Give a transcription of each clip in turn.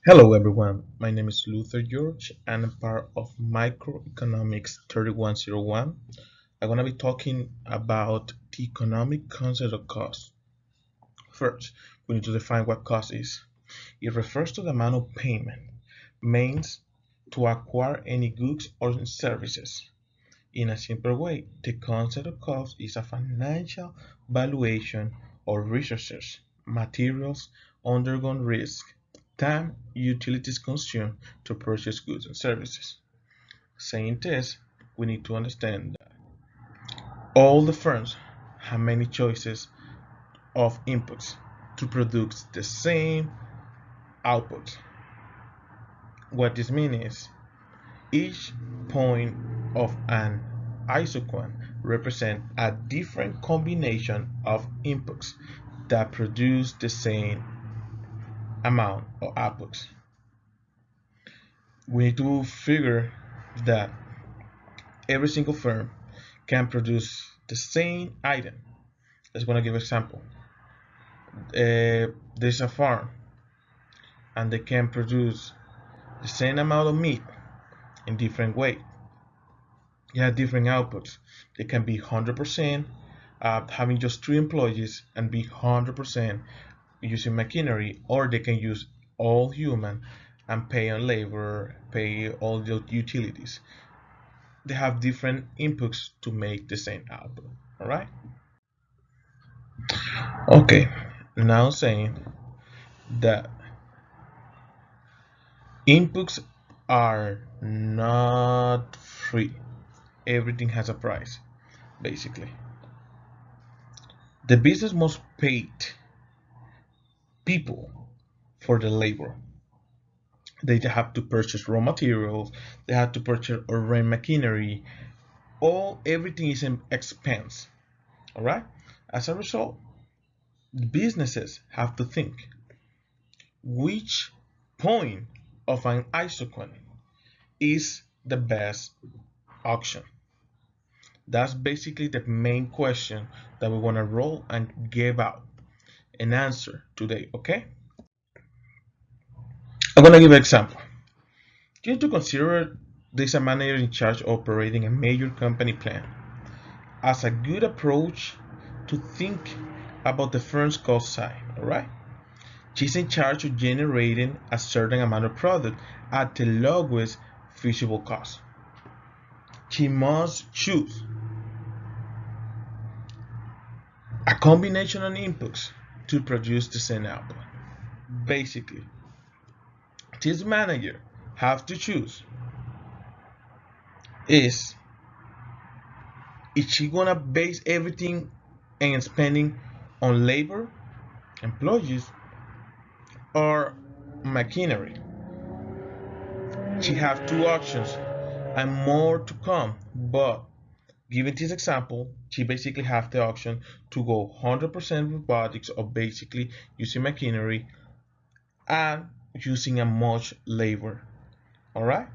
Hello everyone, my name is Luther George and I'm part of Microeconomics 3101. I'm going to be talking about the economic concept of cost. First, we need to define what cost is. It refers to the amount of payment means to acquire any goods or services. In a simple way, the concept of cost is a financial valuation of resources, materials undergone risk, time, utilities consumed to purchase goods and services. Saying this, we need to understand that all the firms have many choices of inputs to produce the same output. What this means is each point of an isoquant represents a different combination of inputs that produce the same amount of outputs. We need to figure that every single firm can produce the same item. Let's gonna give an example. There's a farm and they can produce the same amount of meat in different ways. You have different outputs. They can be 100% having just 3 employees and be 100% using machinery, or they can use all human and pay on labor, pay all the utilities. They have different inputs to make the same output. All right. Okay. Now saying that inputs are not free. Everything has a price, basically. The business must pay people for the labor. They have to purchase raw materials, they have to purchase or rent machinery. Everything is an expense. All right. As a result, businesses have to think which point of an isoquant is the best option. That's basically the main question that we want to roll and give out an answer today. Okay. I'm gonna give an example. You need to consider this a manager in charge of operating a major company plan as a good approach to think about the firm's cost side. All right. She's in charge of generating a certain amount of product at the lowest feasible cost. She must choose a combination of inputs to produce the same output. Basically, this manager has to choose is she gonna base everything and spending on labor, employees, or machinery. She has two options and more to come, but given this example, she basically have the option to go 100% robotics or basically using machinery and using a much labor. All right.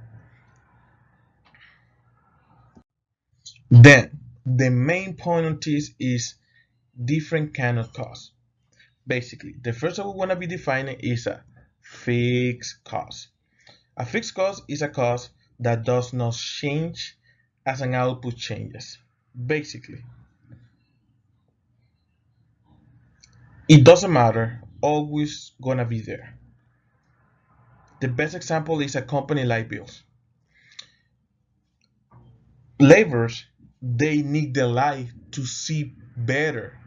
Then the main point of this is different kind of cost. Basically, the first that we want to be defining is a fixed cost. A fixed cost is a cost that does not change as an output changes. Basically, it doesn't matter, always gonna be there. The best example is a company like bills. Laborers, they need the light to see better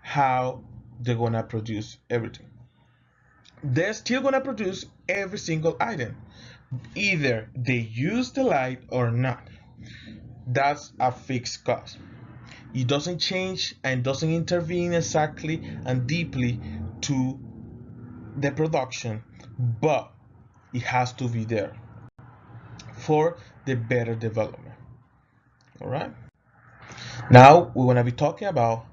how they're gonna produce everything. They're still gonna produce every single item, either they use the light or not. That's a fixed cost. It doesn't change and doesn't intervene exactly and deeply to the production, but it has to be there for the better development. All right. Now we want to be talking about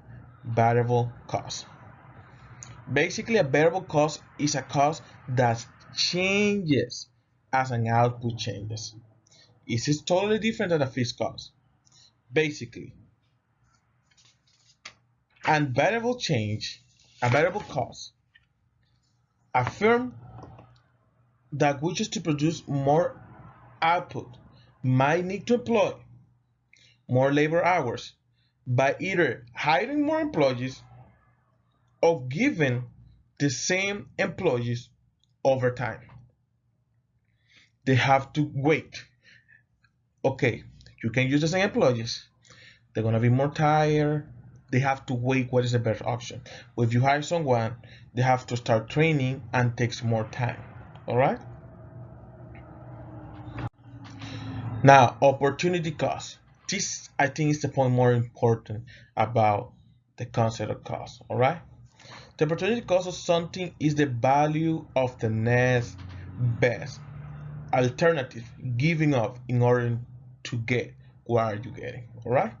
variable cost. Basically, a variable cost is a cost that changes as an output changes. This is totally different than a fixed cost. Basically, and variable change, a variable cost, a firm that wishes to produce more output might need to employ more labor hours by either hiring more employees or giving the same employees overtime. They have to wait. Okay, you can use the same employees. They're gonna be more tired. They have to wait what is the best option. But if you hire someone, they have to start training and takes more time. All right. Now, opportunity cost. This, I think, is the point more important about the concept of cost. All right. The opportunity cost of something is the value of the next best alternative giving up in order to get what are you getting. All right.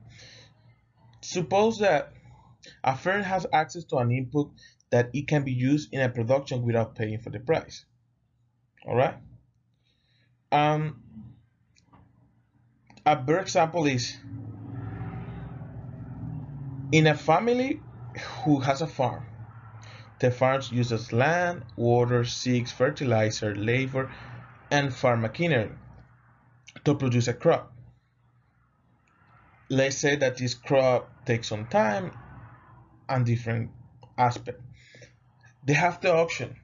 Suppose that a firm has access to an input that it can be used in a production without paying for the price. All right. Um, a better example is in a family who has a farm. The farm uses land, water, seeds, fertilizer, labor, and farm machinery to produce a crop. Let's say that this crop takes some time and different aspect. They have the option.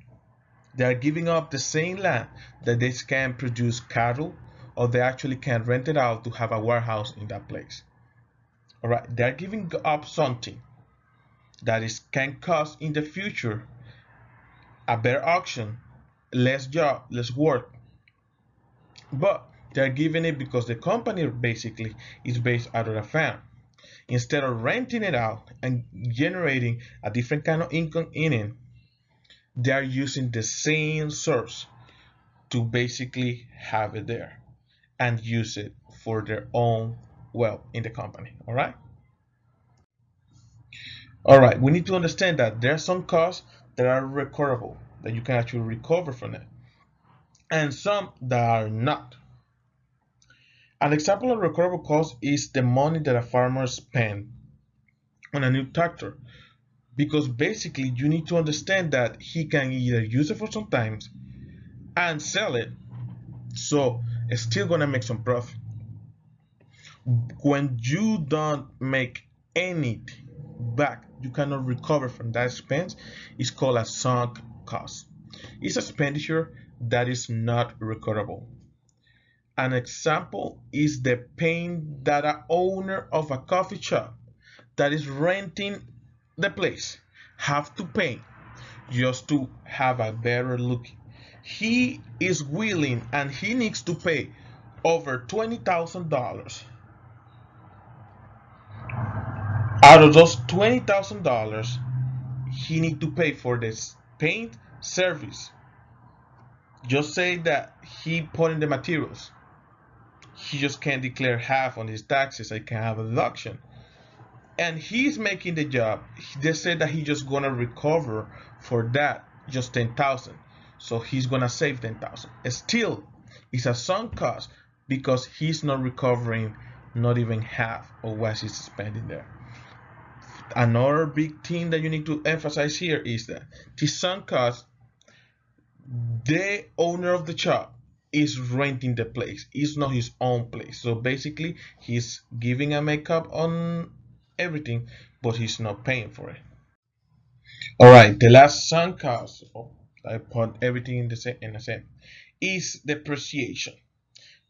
They are giving up the same land that they can produce cattle, or they actually can rent it out to have a warehouse in that place. All right, they are giving up something that is can cost in the future a better auction, less job, less work, but they're giving it because the company basically is based out of a farm. Instead of renting it out and generating a different kind of income in it, they are using the same source to basically have it there and use it for their own well in the company. All right, we need to understand that there are some costs that are recoverable, that you can actually recover from it, and some that are not. An example of recoverable cost is the money that a farmer spent on a new tractor, because basically you need to understand that he can either use it for some times and sell it, so it's still gonna make some profit. When you don't make anything back, you cannot recover from that expense. It's called a sunk cost. It's expenditure that is not recoverable. An example is the pain that an owner of a coffee shop that is renting the place have to pay just to have a better look. He is willing and he needs to pay over $20,000. Out of those $20,000, he need to pay for this paint service. Just say that he put in the materials. He just can't declare half on his taxes. I can have a deduction. And he's making the job. They said that he's just gonna recover for that just 10,000. So he's gonna save 10,000. Still, it's a sunk cost because he's not recovering not even half of what he's spending there. Another big thing that you need to emphasize here is that the sunk cost, the owner of the shop is renting the place. It's not his own place. So basically, he's giving a makeup on everything, but he's not paying for it. All right, the last sunk cost, I put everything in the same, is depreciation.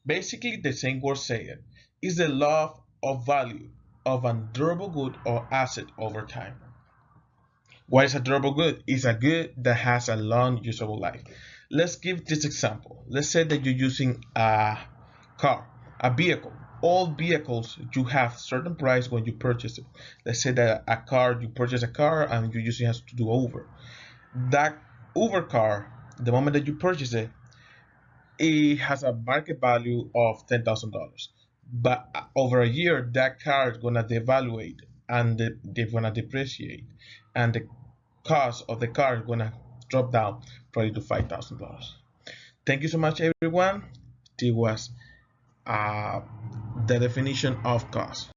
Basically, the same word said, is the loss of value of a durable good or asset over time. What is a durable good? It's a good that has a long usable life. Let's give this example. Let's say that you're using a car, a vehicle. All vehicles, you have certain price when you purchase it. Let's say that a car, you purchase a car and you usually has to do Uber. That Uber car, the moment that you purchase it, it has a market value of $10,000. But over a year, that car is gonna devaluate and they're gonna depreciate, and the cost of the car is gonna drop down probably to $5,000. Thank you so much, everyone. This was uh, the definition of cost.